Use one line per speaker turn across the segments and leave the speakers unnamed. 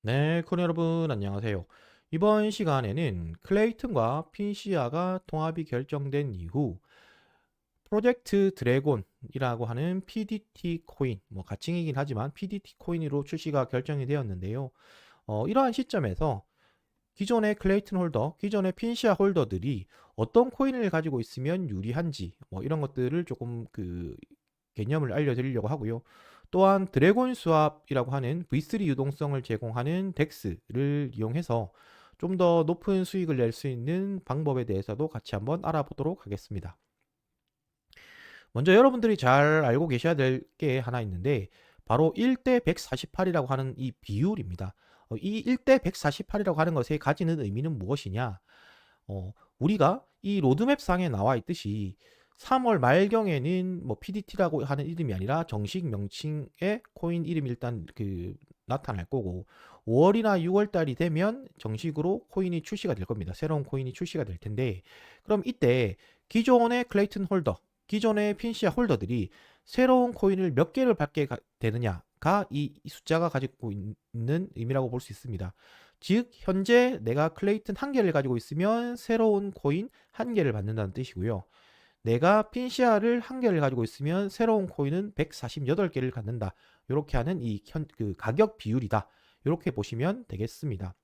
네, 코너 여러분 안녕하세요. 이번 시간에는 클레이튼과 핀시아가 통합이 결정된 이후 프로젝트 드래곤이라고 하는 PDT 코인, 뭐 가칭이긴 하지만 PDT 코인으로 출시가 결정이 되었는데요. 이러한 시점에서 기존의 클레이튼 홀더, 기존의 핀시아 홀더들이 어떤 코인을 가지고 있으면 유리한지 뭐 이런 것들을 조금 개념을 알려드리려고 하고요. 또한 드래곤 스왑이라고 하는 V3 유동성을 제공하는 덱스를 이용해서 좀 더 높은 수익을 낼 수 있는 방법에 대해서도 같이 한번 알아보도록 하겠습니다. 먼저 여러분들이 잘 알고 계셔야 될 게 하나 있는데 바로 1대 148이라고 하는 이 비율입니다. 이 1대 148이라고 하는 것에 가지는 의미는 무엇이냐? 우리가 이 로드맵 상에 나와 있듯이 3월 말경에는 뭐 PDT라고 하는 이름이 아니라 정식 명칭의 코인 이름이 일단 나타날 거고 5월이나 6월 달이 되면 정식으로 코인이 출시가 될 겁니다. 새로운 코인이 출시가 될 텐데 그럼 이때 기존의 클레이튼 홀더, 기존의 핀시아 홀더들이 새로운 코인을 몇 개를 받게 되느냐가 이 숫자가 가지고 있는 의미라고 볼 수 있습니다. 즉 현재 내가 클레이튼 한 개를 가지고 있으면 새로운 코인 한 개를 받는다는 뜻이고요. 내가 핀시아를 한 개를 가지고 있으면 새로운 코인은 148개를 갖는다. 이렇게 하는 가격 비율이다. 이렇게 보시면 되겠습니다.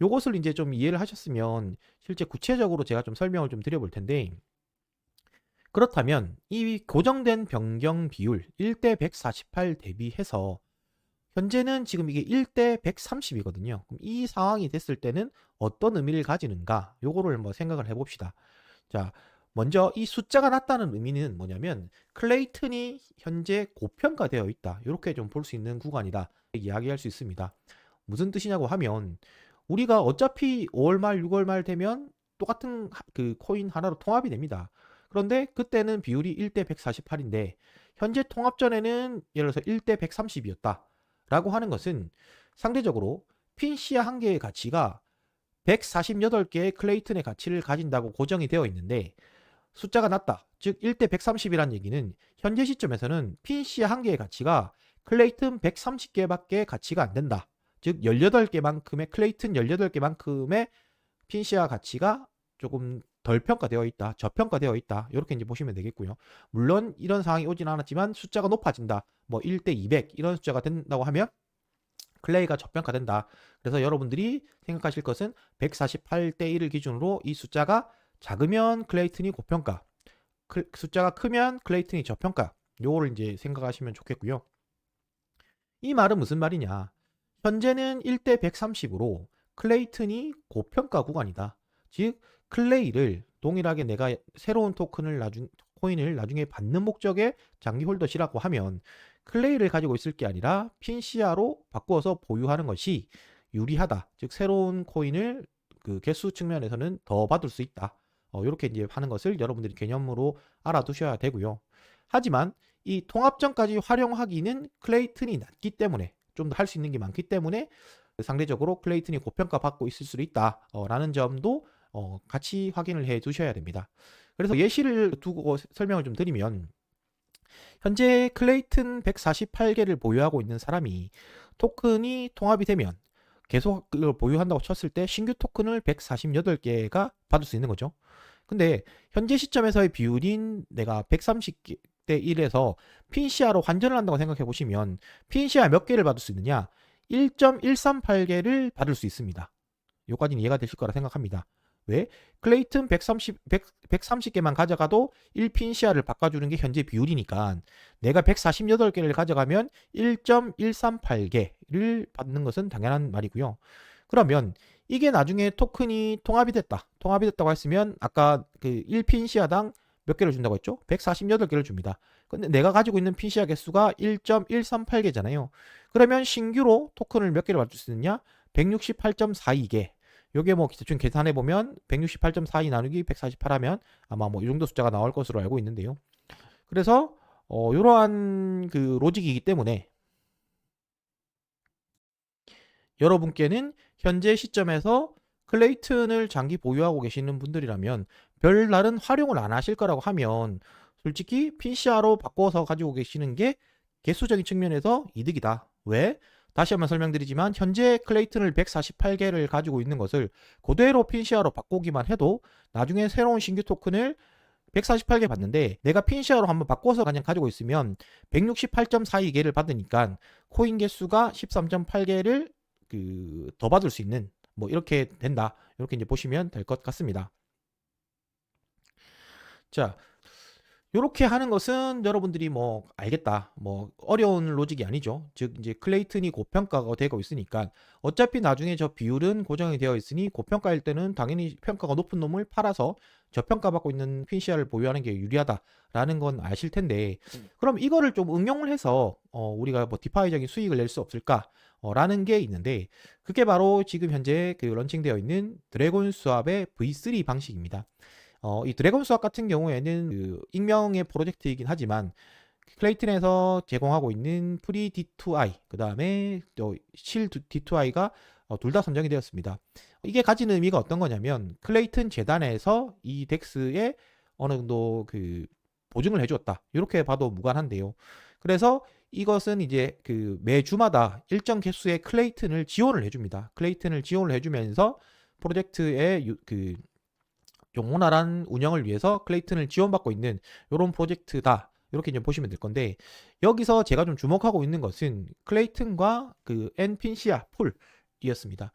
요것을 이제 좀 이해를 하셨으면 실제 구체적으로 제가 좀 설명을 좀 드려볼 텐데 그렇다면 이 고정된 변경 비율 1대 148 대비해서 현재는 지금 이게 1대 130이거든요. 그럼 이 상황이 됐을 때는 어떤 의미를 가지는가? 요거를 뭐 생각을 해봅시다. 자, 먼저 이 숫자가 낮다는 의미는 뭐냐면 클레이튼이 현재 고평가되어 있다. 이렇게 좀 볼 수 있는 구간이다. 이야기할 수 있습니다. 무슨 뜻이냐고 하면 우리가 어차피 5월 말, 6월 말 되면 똑같은 코인 하나로 통합이 됩니다. 그런데 그때는 비율이 1대 148인데 현재 통합 전에는 예를 들어서 1대 130이었다. 라고 하는 것은 상대적으로 핀시아 한 개의 가치가 148개의 클레이튼의 가치를 가진다고 고정이 되어 있는데 숫자가 낮다. 즉 1대 130이란 얘기는 현재 시점에서는 핀시아 한 개의 가치가 클레이튼 130개밖에 가치가 안 된다. 즉 18개만큼의 클레이튼 18개만큼의 핀시아 가치가 조금 덜 평가되어 있다. 저평가되어 있다. 이렇게 이제 보시면 되겠고요. 물론 이런 상황이 오진 않았지만 숫자가 높아진다. 뭐 1대 200 이런 숫자가 된다고 하면 클레이가 저평가된다. 그래서 여러분들이 생각하실 것은 148대 1을 기준으로 이 숫자가 작으면 클레이튼이 고평가, 숫자가 크면 클레이튼이 저평가. 요거를 이제 생각하시면 좋겠고요. 이 말은 무슨 말이냐? 현재는 1대 130으로 클레이튼이 고평가 구간이다. 즉 클레이를 동일하게 내가 새로운 코인을 나중에 받는 목적의 장기 홀더시라고 하면 클레이를 가지고 있을 게 아니라 핀시아로 바꾸어서 보유하는 것이 유리하다. 즉 새로운 코인을 개수 측면에서는 더 받을 수 있다. 이렇게 이제 하는 것을 여러분들이 개념으로 알아두셔야 되고요. 하지만 이 통합전까지 활용하기는 클레이튼이 낮기 때문에 좀 더 할 수 있는 게 많기 때문에 상대적으로 클레이튼이 고평가 받고 있을 수도 있다. 라는 점도 같이 확인을 해 두셔야 됩니다. 그래서 예시를 두고 설명을 좀 드리면 현재 클레이튼 148개를 보유하고 있는 사람이 토큰이 통합이 되면 계속 그걸 보유한다고 쳤을 때 신규 토큰을 148개가 받을 수 있는 거죠. 근데 현재 시점에서의 비율인 내가 130대 1에서 핀시아로 환전을 한다고 생각해 보시면 핀시아 몇 개를 받을 수 있느냐? 1.138개를 받을 수 있습니다. 여기까지는 이해가 되실 거라 생각합니다. 왜? 클레이튼 130개만 가져가도 1핀시아를 바꿔주는 게 현재 비율이니까 내가 148개를 가져가면 1.138개를 받는 것은 당연한 말이고요. 그러면 이게 나중에 토큰이 통합이 됐다. 통합이 됐다고 했으면 아까 1핀시아당 몇 개를 준다고 했죠? 148개를 줍니다. 근데 내가 가지고 있는 핀시아 개수가 1.138개잖아요. 그러면 신규로 토큰을 몇 개를 받을 수 있느냐? 168.42개. 요게 뭐 대충 계산해 보면 168.42 나누기 148 하면 아마 뭐 이 정도 숫자가 나올 것으로 알고 있는데요. 그래서 이러한 로직이기 때문에 여러분께는 현재 시점에서 클레이튼을 장기 보유하고 계시는 분들이라면 별다른 활용을 안 하실 거라고 하면 솔직히 핀시아로 바꿔서 가지고 계시는 게 개수적인 측면에서 이득이다. 왜? 다시 한번 설명드리지만 현재 클레이튼을 148개를 가지고 있는 것을 그대로 핀시아로 바꾸기만 해도 나중에 새로운 신규 토큰을 148개 받는데, 내가 핀시아로 한번 바꿔서 그냥 가지고 있으면 168.42개를 받으니까 코인 개수가 13.8개를 더 받을 수 있는, 뭐 이렇게 된다. 이렇게 이제 보시면 될 것 같습니다. 자, 이렇게 하는 것은 여러분들이 뭐 알겠다, 뭐 어려운 로직이 아니죠. 즉 이제 클레이튼이 고평가가 되고 있으니까 어차피 나중에 저 비율은 고정이 되어 있으니 고평가일 때는 당연히 평가가 높은 놈을 팔아서 저평가받고 있는 핀시아를 보유하는 게 유리하다라는 건 아실 텐데, 그럼 이거를 좀 응용을 해서 우리가 뭐 디파이적인 수익을 낼 수 없을까? 라는 게 있는데, 그게 바로 지금 현재 런칭되어 있는 드래곤 스왑의 V3 방식입니다. 이 드래곤 스왑 같은 경우에는 익명의 프로젝트이긴 하지만 클레이튼에서 제공하고 있는 프리 D2I, 그 다음에 실 D2I가 둘 다 선정이 되었습니다. 이게 가진 의미가 어떤 거냐면, 클레이튼 재단에서 이 덱스에 어느 정도 보증을 해주었다, 이렇게 봐도 무관한데요. 그래서 이것은 이제 매주마다 일정 개수의 클레이튼을 지원을 해줍니다. 클레이튼을 지원을 해주면서 프로젝트의 영원한 운영을 위해서 클레이튼을 지원받고 있는 이런 프로젝트다, 이렇게 이제 보시면 될 건데, 여기서 제가 좀 주목하고 있는 것은 클레이튼과 엔핀시아 풀이었습니다.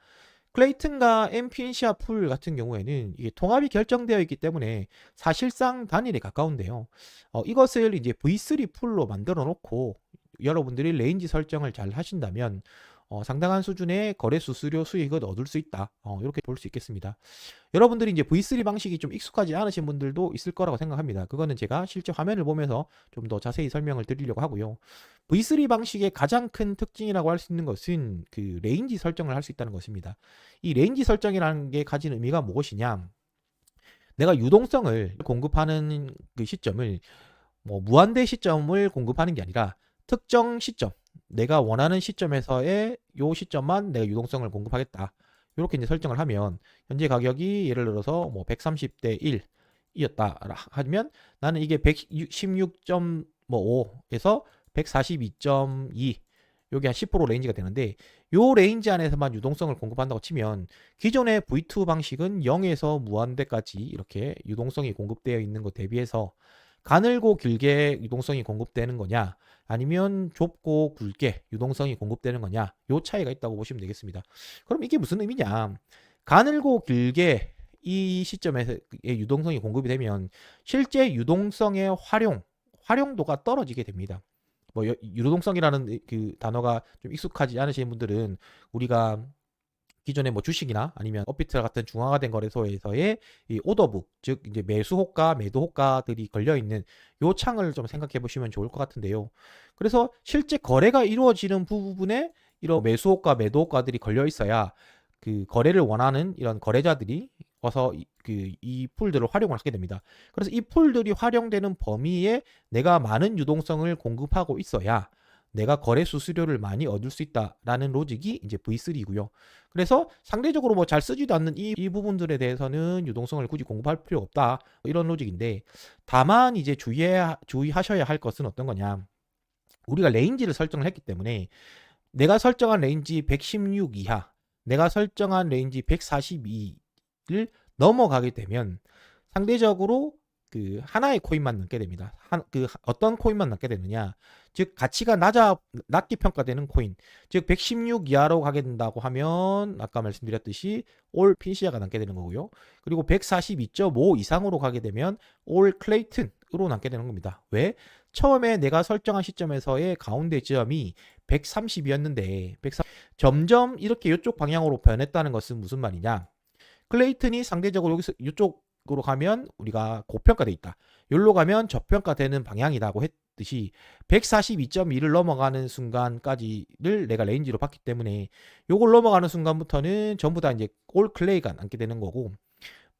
클레이튼과 엔핀시아 풀 같은 경우에는 이게 통합이 결정되어 있기 때문에 사실상 단일에 가까운데요. 이것을 이제 V3 풀로 만들어 놓고 여러분들이 레인지 설정을 잘 하신다면 상당한 수준의 거래 수수료 수익을 얻을 수 있다, 이렇게 볼 수 있겠습니다. 여러분들이 이제 V3 방식이 좀 익숙하지 않으신 분들도 있을 거라고 생각합니다. 그거는 제가 실제 화면을 보면서 좀 더 자세히 설명을 드리려고 하고요. V3 방식의 가장 큰 특징이라고 할 수 있는 것은 레인지 설정을 할 수 있다는 것입니다. 이 레인지 설정이라는 게 가진 의미가 무엇이냐, 내가 유동성을 공급하는 시점을 뭐 무한대 시점을 공급하는 게 아니라 특정 시점, 내가 원하는 시점에서의 요 시점만 내가 유동성을 공급하겠다, 이렇게 이제 설정을 하면 현재 가격이 예를 들어서 뭐 130대 1이었다 하면 나는 이게 116.5에서 142.2, 요게 한 10% 레인지가 되는데, 요 레인지 안에서만 유동성을 공급한다고 치면 기존의 V2 방식은 0에서 무한대까지 이렇게 유동성이 공급되어 있는 것 대비해서 가늘고 길게 유동성이 공급되는 거냐, 아니면 좁고 굵게 유동성이 공급되는 거냐, 요 차이가 있다고 보시면 되겠습니다. 그럼 이게 무슨 의미냐, 가늘고 길게 이 시점에서 유동성이 공급이 되면 실제 유동성의 활용도가 떨어지게 됩니다. 뭐 유동성이라는 단어가 좀 익숙하지 않으신 분들은 우리가 기존의 뭐 주식이나 아니면 업비트 같은 중앙화된 거래소에서의 이 오더북, 즉 이제 매수 호가, 매도 호가들이 걸려 있는 요 창을 좀 생각해 보시면 좋을 것 같은데요. 그래서 실제 거래가 이루어지는 부분에 이런 매수 호가, 매도 호가들이 걸려 있어야 거래를 원하는 이런 거래자들이 와서 이 풀들을 활용을 하게 됩니다. 그래서 이 풀들이 활용되는 범위에 내가 많은 유동성을 공급하고 있어야 내가 거래 수수료를 많이 얻을 수 있다라는 로직이 이제 V3이고요. 그래서 상대적으로 뭐 잘 쓰지도 않는 이 부분들에 대해서는 유동성을 굳이 공급할 필요 없다, 이런 로직인데, 다만 이제 주의하셔야 할 것은 어떤 거냐, 우리가 레인지를 설정을 했기 때문에 내가 설정한 레인지 116 이하, 내가 설정한 레인지 142를 넘어가게 되면 상대적으로 하나의 코인만 남게 됩니다. 어떤 코인만 남게 되느냐, 즉 가치가 낮게 평가되는 코인, 즉 116 이하로 가게 된다고 하면 아까 말씀드렸듯이 올 핀시아가 남게 되는 거고요. 그리고 142.5 이상으로 가게 되면 올 클레이튼으로 남게 되는 겁니다. 왜? 처음에 내가 설정한 시점에서의 가운데 지점이 130이었는데 점점 이렇게 이쪽 방향으로 변했다는 것은 무슨 말이냐, 클레이튼이 상대적으로 여기서 이쪽으로 가면 우리가 고평가돼 있다, 여기로 가면 저평가되는 방향이라고 했듯이 142.2를 넘어가는 순간까지를 내가 레인지로 봤기 때문에 요걸 넘어가는 순간부터는 전부 다 이제 올 클레이가 남게 되는 거고,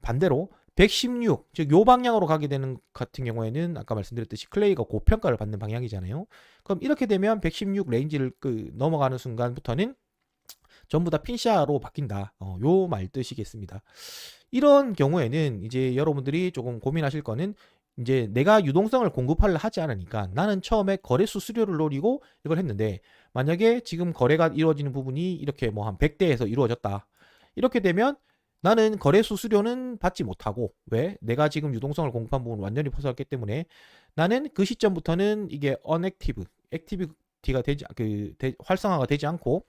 반대로 116, 즉 요 방향으로 가게 되는 같은 경우에는 아까 말씀드렸듯이 클레이가 고평가를 받는 방향이잖아요. 그럼 이렇게 되면 116 레인지를 넘어가는 순간부터는 전부 다 핀시아로 바뀐다, 요 말 뜻이겠습니다. 이런 경우에는 이제 여러분들이 조금 고민하실 거는, 이제 내가 유동성을 공급하려 하지 않으니까 나는 처음에 거래 수수료를 노리고 이걸 했는데 만약에 지금 거래가 이루어지는 부분이 이렇게 뭐 한 100대에서 이루어졌다. 이렇게 되면 나는 거래 수수료는 받지 못하고, 왜? 내가 지금 유동성을 공급한 부분 완전히 포기했기 때문에 나는 그 시점부터는 이게 액티비티가 활성화가 되지 않고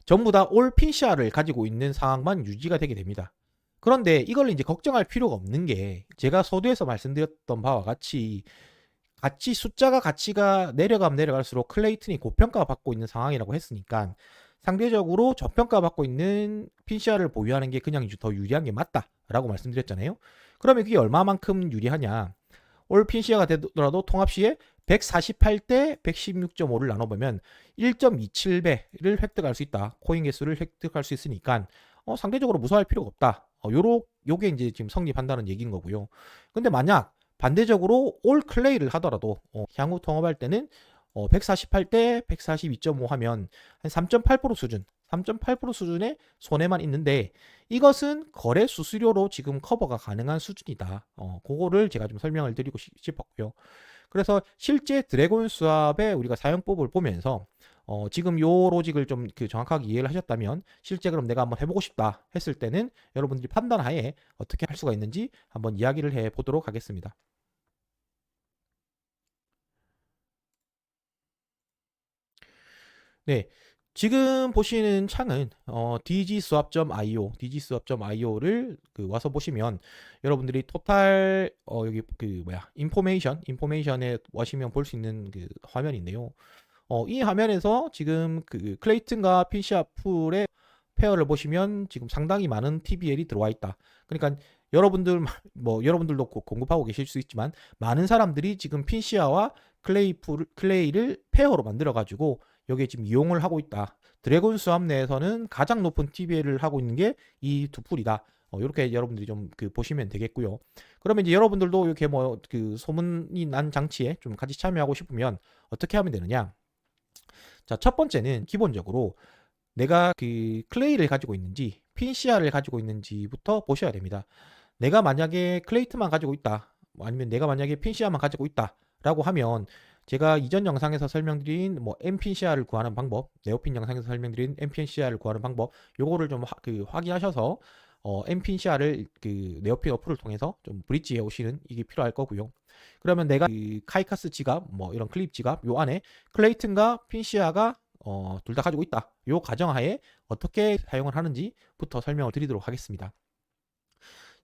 전부 다 올 PCR을 가지고 있는 상황만 유지가 되게 됩니다. 그런데 이걸 이제 걱정할 필요가 없는 게, 제가 서두에서 말씀드렸던 바와 같이 가치가 내려가면 내려갈수록 클레이튼이 고평가받고 있는 상황이라고 했으니까 상대적으로 저평가받고 있는 PCR을 보유하는 게 그냥 더 유리한 게 맞다라고 말씀드렸잖아요. 그러면 그게 얼마만큼 유리하냐? 올 PCR가 되더라도 통합 시에 148대 116.5를 나눠보면 1.27배를 획득할 수 있다. 코인 개수를 획득할 수 있으니까 상대적으로 무서워할 필요가 없다. 요게 이제 지금 성립한다는 얘기인 거고요. 근데 만약 반대적으로 올 클레이를 하더라도 향후 통합할 때는 148대 142.5 하면 한 3.8% 수준, 3.8% 수준의 손해만 있는데 이것은 거래 수수료로 지금 커버가 가능한 수준이다. 그거를 제가 좀 설명을 드리고 싶었고요. 그래서 실제 드래곤 스왑의 우리가 사용법을 보면서 지금 요 로직을 좀 정확하게 이해를 하셨다면 실제 그럼 내가 한번 해보고 싶다 했을 때는 여러분들이 판단하에 어떻게 할 수가 있는지 한번 이야기를 해보도록 하겠습니다. 네, 지금 보시는 창은 dgswap.io를 와서 보시면 여러분들이 토탈 여기 인포메이션에 오시면 볼 수 있는 그 화면인데요. 이 화면에서 지금 그 클레이튼과 피시아풀의 페어를 보시면 지금 상당히 많은 TBL이 들어와 있다. 그러니까 여러분들도 공급하고 계실 수 있지만 많은 사람들이 지금 핀시아와 클레이를 페어로 만들어 가지고 여기에 지금 이용을 하고 있다. 드래곤 스왑 내에서는 가장 높은 TBL을 하고 있는 게 이 두 풀이다. 이렇게 여러분들이 좀 보시면 되겠고요. 그러면 이제 여러분들도 이렇게 소문이 난 장치에 좀 같이 참여하고 싶으면 어떻게 하면 되느냐? 자, 첫 번째는 기본적으로 내가 클레이를 가지고 있는지 핀시아를 가지고 있는지부터 보셔야 됩니다. 내가 만약에 클레이트만 가지고 있다, 아니면 내가 만약에 핀시아만 가지고 있다라고 하면 제가 이전 영상에서 설명드린 MPCR을 구하는 방법, 네오핀 영상에서 설명드린 MPCR을 구하는 방법, 요거를 좀 확인하셔서 MPCR을 네오핀 어플을 통해서 좀 브릿지해 오시는 이게 필요할 거고요. 그러면 내가 카이카스 지갑, 이런 클립 지갑 요 안에 클레이튼과 핀시아가 둘 다 가지고 있다. 요 가정하에 어떻게 사용을 하는지부터 설명을 드리도록 하겠습니다.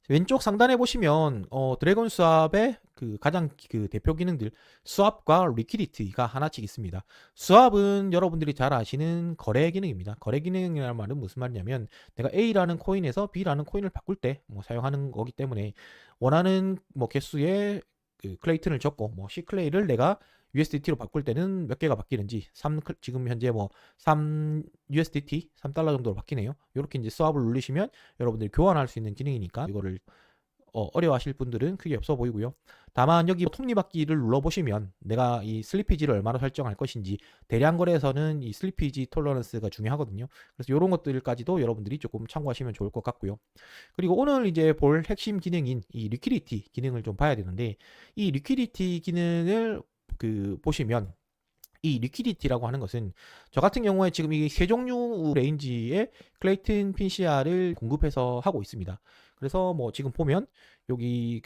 왼쪽 상단에 보시면 드래곤 스왑의 가장 대표 기능들 스왑과 리퀴디티가 하나씩 있습니다. 스왑은 여러분들이 잘 아시는 거래 기능입니다. 거래 기능이라는 말은 무슨 말이냐면 내가 A라는 코인에서 B라는 코인을 바꿀 때 사용하는 거기 때문에 원하는 개수의 클레이튼을 적고 C 클레이를 내가 USDT로 바꿀 때는 몇 개가 바뀌는지 지금 현재 3 USDT 3달러 정도로 바뀌네요. 이렇게 이제 스왑을 누르시면 여러분들이 교환할 수 있는 기능이니까 이거를 어려워하실 분들은 크게 없어 보이고요. 다만 여기 톱니바퀴를 눌러보시면 내가 이 슬리피지를 얼마나 설정할 것인지, 대량 거래에서는 이 슬리피지 톨러런스가 중요하거든요. 그래서 이런 것들까지도 여러분들이 조금 참고하시면 좋을 것 같고요. 그리고 오늘 이제 볼 핵심 기능인 이 리퀴디티 기능을 좀 봐야 되는데, 이 리퀴디티 기능을 보시면 이 리퀴디티라고 하는 것은 저 같은 경우에 지금 이 세 종류 레인지의 클레이튼 핀시아를 공급해서 하고 있습니다. 그래서 지금 보면 여기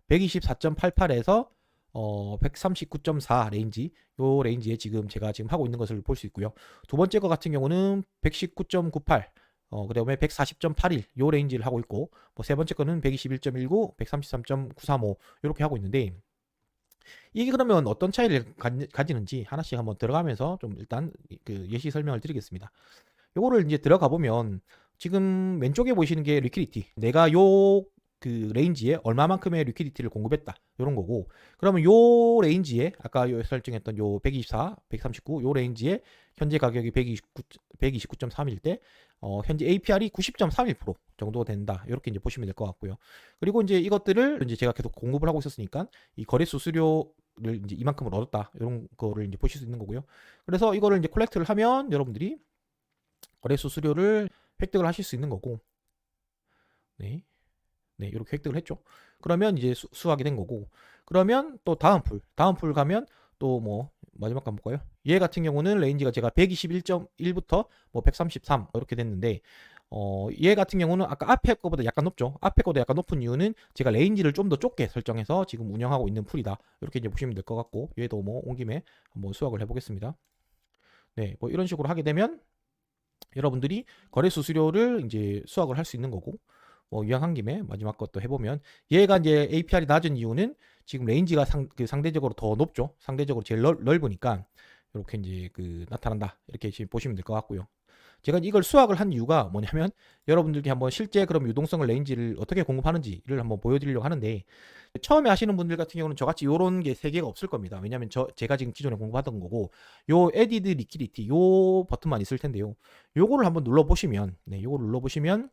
124.88에서 139.4 레인지, 요 레인지에 제가 지금 하고 있는 것을 볼 수 있고요. 두 번째 거 같은 경우는 119.98, 그다음에 140.81 요 레인지를 하고 있고, 세 번째 거는 121.19, 133.935 이렇게 하고 있는데, 이게 그러면 어떤 차이를 가지는지 하나씩 한번 들어가면서 좀 일단 예시 설명을 드리겠습니다. 요거를 이제 들어가 보면 지금 왼쪽에 보시는 게 리퀴디티. 내가 레인지에 얼마만큼의 리퀴디티를 공급했다. 요런 거고. 그러면 요 레인지에 아까 설정했던 요 124, 139 요 레인지에 현재 가격이 129.3일 때 현재 APR이 90.31% 정도 된다. 이렇게 이제 보시면 될 것 같고요. 그리고 이제 이것들을 이제 제가 계속 공급을 하고 있었으니까 이 거래 수수료를 이제 이만큼을 얻었다. 이런 거를 이제 보실 수 있는 거고요. 그래서 이거를 이제 콜렉트를 하면 여러분들이 거래 수수료를 획득을 하실 수 있는 거고, 네, 이렇게 획득을 했죠. 그러면 이제 수확이 된 거고, 그러면 또 다음 풀 가면 또 마지막 거 볼까요? 얘 같은 경우는 레인지가 제가 121.1부터 뭐 133 이렇게 됐는데 얘 같은 경우는 아까 앞에 거보다 약간 높죠. 앞에 거보다 약간 높은 이유는 제가 레인지를 좀 더 좁게 설정해서 지금 운영하고 있는 풀이다. 이렇게 이제 보시면 될 것 같고, 얘도 뭐 온 김에 한번 수학을 해보겠습니다. 네, 뭐 이런 식으로 하게 되면 여러분들이 거래 수수료를 이제 수학을 할 수 있는 거고, 뭐 이왕한 김에 마지막 것도 해보면 얘가 이제 APR이 낮은 이유는 지금 레인지가 상대적으로 더 높죠. 상대적으로 제일 넓으니까 이렇게 이제 나타난다. 이렇게 지금 보시면 될 것 같고요. 제가 이걸 수학을 한 이유가 뭐냐면 여러분들께 한번 실제 그럼 유동성을 레인지를 어떻게 공급하는지를 한번 보여드리려고 하는데, 처음에 하시는 분들 같은 경우는 저같이 요런 게 세 개가 없을 겁니다. 왜냐면 제가 지금 기존에 공급하던 거고, 요 에디드 리퀴디티 요 버튼만 있을 텐데요. 요거를 한번 눌러보시면, 네, 요거를 눌러보시면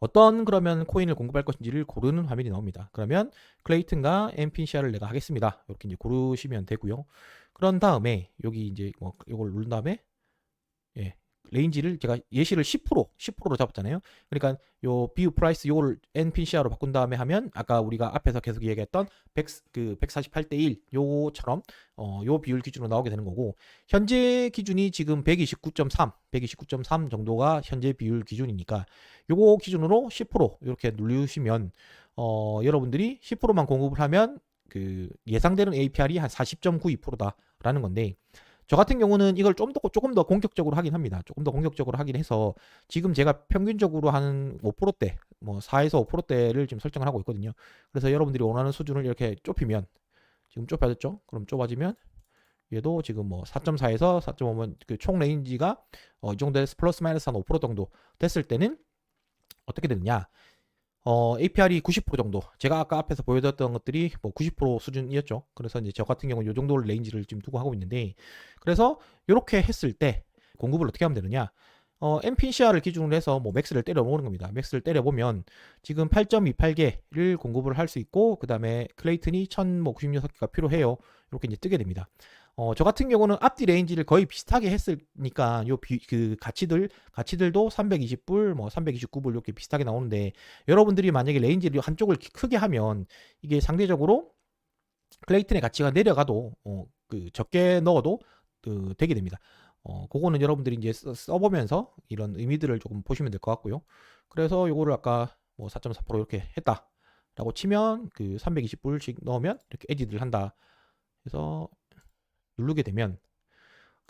어떤 그러면 코인을 공급할 것인지를 고르는 화면이 나옵니다. 그러면 클레이튼과 엔핀시아를 내가 하겠습니다. 이렇게 이제 고르시면 되고요. 그런 다음에 여기 이제 뭐 요걸 누른 다음에, 예, 레인지를 제가 예시를 10%로 잡았잖아요. 그러니까 요 비유 프라이스 요거를 NPCR로 바꾼 다음에 하면 아까 우리가 앞에서 계속 얘기했던 148대 1 요처럼 요 비율 기준으로 나오게 되는 거고, 현재 기준이 지금 129.3 정도가 현재 비율 기준이니까 요거 기준으로 10% 이렇게 누르시면 여러분들이 10%만 공급을 하면 예상되는 APR이 한 40.92%다라는 건데, 저 같은 경우는 이걸 조금 더 공격적으로 하긴 합니다. 조금 더 공격적으로 하긴 해서 지금 제가 평균적으로 한 5%대, 뭐 4에서 5%대를 지금 설정을 하고 있거든요. 그래서 여러분들이 원하는 수준을 이렇게 좁히면, 지금 좁아졌죠? 그럼 좁아지면 얘도 지금 뭐 4.4에서 4.5면 총 레인지가 이 정도에서 플러스 마이너스 한 5% 정도 됐을 때는 어떻게 되느냐? APR이 90% 정도. 제가 아까 앞에서 보여드렸던 것들이 뭐 90% 수준이었죠. 그래서 이제 저 같은 경우는 이 정도 레인지를 지금 두고 하고 있는데, 그래서 이렇게 했을 때 공급을 어떻게 하면 되느냐? NPCR을 기준으로 해서 뭐 맥스를 때려보는 겁니다. 맥스를 때려보면 지금 8.28개를 공급을 할 수 있고, 그 다음에 클레이튼이 1096개가 필요해요. 이렇게 이제 뜨게 됩니다. 저 같은 경우는 앞뒤 레인지를 거의 비슷하게 했으니까 가치들도 320불, 뭐 329불 이렇게 비슷하게 나오는데, 여러분들이 만약에 레인지를 한쪽을 크게 하면 이게 상대적으로 클레이튼의 가치가 내려가도 적게 넣어도 되게 됩니다. 그거는 여러분들이 이제 써보면서 이런 의미들을 조금 보시면 될 것 같고요. 그래서 요거를 아까 뭐 4.4% 이렇게 했다라고 치면 320불씩 넣으면 이렇게 에디트를 한다. 그래서 누르게 되면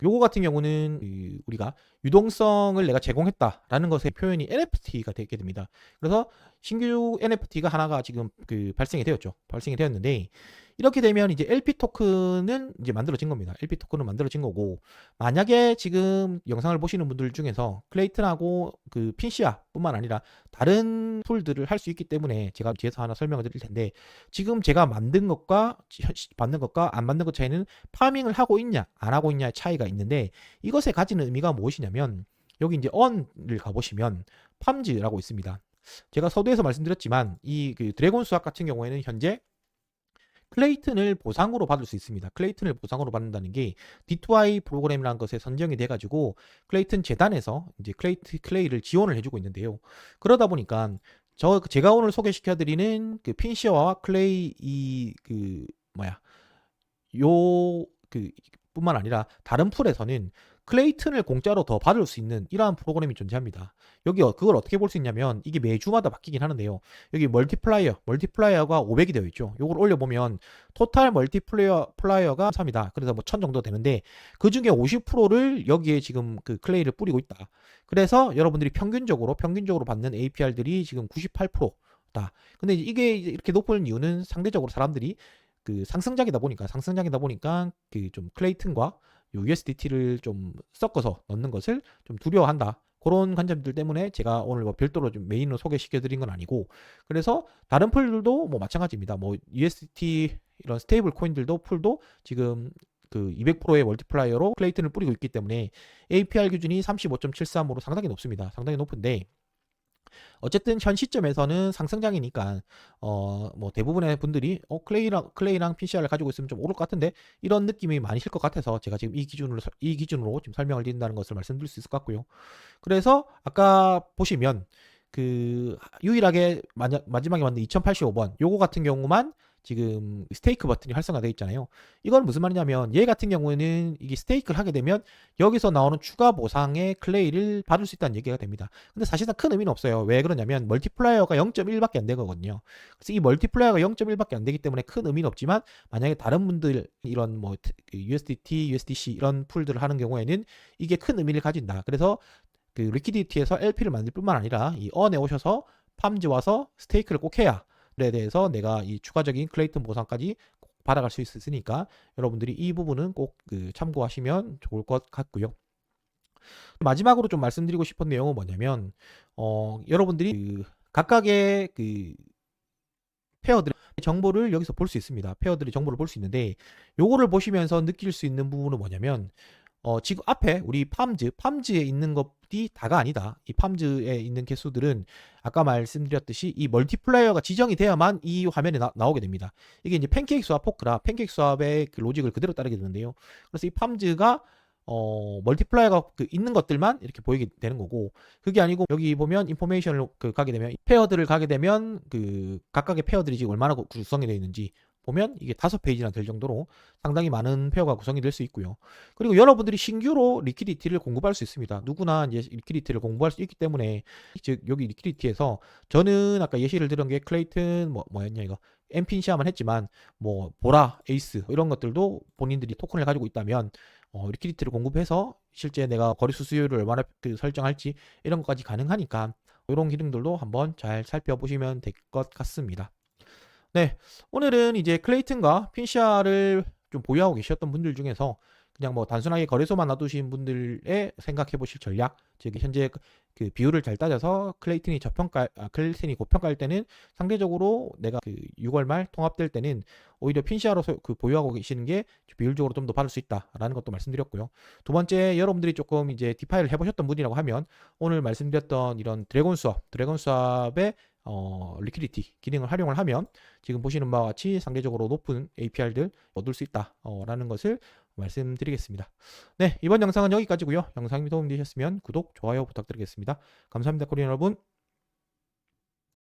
요거 같은 경우는 우리가 유동성을 내가 제공했다라는 것의 표현이 NFT가 되게 됩니다. 그래서 신규 NFT가 하나가 지금 발생이 되었는데, 이렇게 되면 이제 LP 토큰은 이제 만들어진 겁니다. LP 토큰은 만들어진 거고, 만약에 지금 영상을 보시는 분들 중에서 클레이튼하고 핀시아뿐만 아니라 다른 툴들을 할 수 있기 때문에 제가 뒤에서 하나 설명을 드릴 텐데, 지금 제가 만든 것과 안 만든 것 차이는 파밍을 하고 있냐 안 하고 있냐의 차이가 있는데, 이것에 가지는 의미가 무엇이냐면 여기 이제 on을 가보시면 팜즈라고 있습니다. 제가 서두에서 말씀드렸지만 이 드래곤 수학 같은 경우에는 현재 클레이튼을 보상으로 받을 수 있습니다. 클레이튼을 보상으로 받는다는 게 D2I 프로그램이라는 것에 선정이 돼가지고 클레이튼 재단에서 이제 클레이를 지원을 해주고 있는데요. 그러다 보니까 제가 오늘 소개시켜드리는 핀시어와 클레이 뿐만 아니라 다른 풀에서는 클레이튼을 공짜로 더 받을 수 있는 이러한 프로그램이 존재합니다. 여기 그걸 어떻게 볼 수 있냐면 이게 매주마다 바뀌긴 하는데요. 여기 멀티플라이어가 500이 되어 있죠. 이걸 올려보면 토탈 멀티플라이어가 3이다. 그래서 뭐 1000 정도 되는데 그 중에 50%를 여기에 지금 클레이를 뿌리고 있다. 그래서 여러분들이 평균적으로 받는 APR들이 지금 98%다. 근데 이게 이렇게 높은 이유는 상대적으로 사람들이 상승장이다 보니까 좀 클레이튼과 USDT를 좀 섞어서 넣는 것을 좀 두려워한다. 그런 관점들 때문에 제가 오늘 뭐 별도로 좀 메인으로 소개시켜 드린 건 아니고, 그래서 다른 풀들도 뭐 마찬가지입니다. 뭐 USDT 이런 스테이블 코인들도 풀도 지금 200%의 멀티플라이어로 클레이튼을 뿌리고 있기 때문에 APR 기준이 35.73으로 상당히 높습니다. 상당히 높은데, 어쨌든 현 시점에서는 상승장이니까 뭐 대부분의 분들이 클레이랑 PCR을 가지고 있으면 좀 오를 것 같은데, 이런 느낌이 많이 실 것 같아서 제가 지금 이 기준으로 지금 설명을 드린다는 것을 말씀드릴 수 있을 것 같고요. 그래서 아까 보시면 유일하게 마지막에 만든 2085번 요거 같은 경우만 지금 스테이크 버튼이 활성화되어 있잖아요. 이건 무슨 말이냐면 얘 같은 경우에는 이게 스테이크를 하게 되면 여기서 나오는 추가 보상의 클레이를 받을 수 있다는 얘기가 됩니다. 근데 사실상 큰 의미는 없어요. 왜 그러냐면 멀티플라이어가 0.1밖에 안 되거든요. 그래서 이 멀티플라이어가 0.1밖에 안 되기 때문에 큰 의미는 없지만 만약에 다른 분들 이런 뭐 USDT, USDC 이런 풀들을 하는 경우에는 이게 큰 의미를 가진다. 그래서 그 리퀴디티에서 LP를 만들 뿐만 아니라 이 언에 오셔서 팜즈 와서 스테이크를 꼭 해야 에 대해서 내가 이 추가적인 클레이튼 보상까지 받아갈 수 있으니까 여러분들이 이 부분은 꼭 참고하시면 좋을 것 같고요. 마지막으로 좀 말씀드리고 싶은 내용은 뭐냐면 여러분들이 각각의 페어들의 정보를 여기서 볼 수 있습니다. 페어들의 정보를 볼 수 있는데 요거를 보시면서 느낄 수 있는 부분은 뭐냐면 지금 앞에 우리 팜즈에 있는 것이 다가 아니다. 이 팜즈에 있는 개수들은 아까 말씀드렸듯이 이 멀티플라이어가 지정이 돼야만 이 화면에 나오게 됩니다. 이게 이제 팬케이크 스왑 포크라 팬케이크 스왑의 그 로직을 그대로 따르게 되는데요. 그래서 이 팜즈가 멀티플라이어가 있는 것들만 이렇게 보이게 되는 거고, 그게 아니고 여기 보면 인포메이션을 가게 되면 페어들을 가게 되면 각각의 페어들이 지금 얼마나 구성이 되어 있는지 보면 이게 5페이지나 될 정도로 상당히 많은 페어가 구성이 될 수 있고요. 그리고 여러분들이 신규로 리퀴디티를 공급할 수 있습니다. 누구나 이제 리퀴디티를 공부할 수 있기 때문에, 즉 여기 리퀴디티에서 저는 아까 예시를 들은 게 클레이튼 뭐였냐 이거 엠핀시아만 했지만 뭐 보라, 에이스 이런 것들도 본인들이 토큰을 가지고 있다면 리퀴디티를 공급해서 실제 내가 거래소 수요율을 얼마나 설정할지 이런 것까지 가능하니까 이런 기능들도 한번 잘 살펴보시면 될 것 같습니다. 네, 오늘은 이제 클레이튼과 핀시아를 좀 보유하고 계셨던 분들 중에서 그냥 뭐 단순하게 거래소만 놔두신 분들의 생각해 보실 전략, 즉 현재 그 비율을 잘 따져서 클레이튼이 고평가일 때는 상대적으로 내가 6월 말 통합될 때는 오히려 핀시아로 보유하고 계시는 게 비율적으로 좀 더 받을 수 있다라는 것도 말씀드렸고요. 두 번째, 여러분들이 조금 이제 디파이를 해보셨던 분이라고 하면 오늘 말씀드렸던 이런 드래곤 수업의 리퀴디티 기능을 활용을 하면 지금 보시는 바와 같이 상대적으로 높은 APR들 얻을 수 있다라는 것을 말씀드리겠습니다. 네, 이번 영상은 여기까지고요. 영상이 도움되셨으면 구독, 좋아요 부탁드리겠습니다. 감사합니다, 코리안 여러분.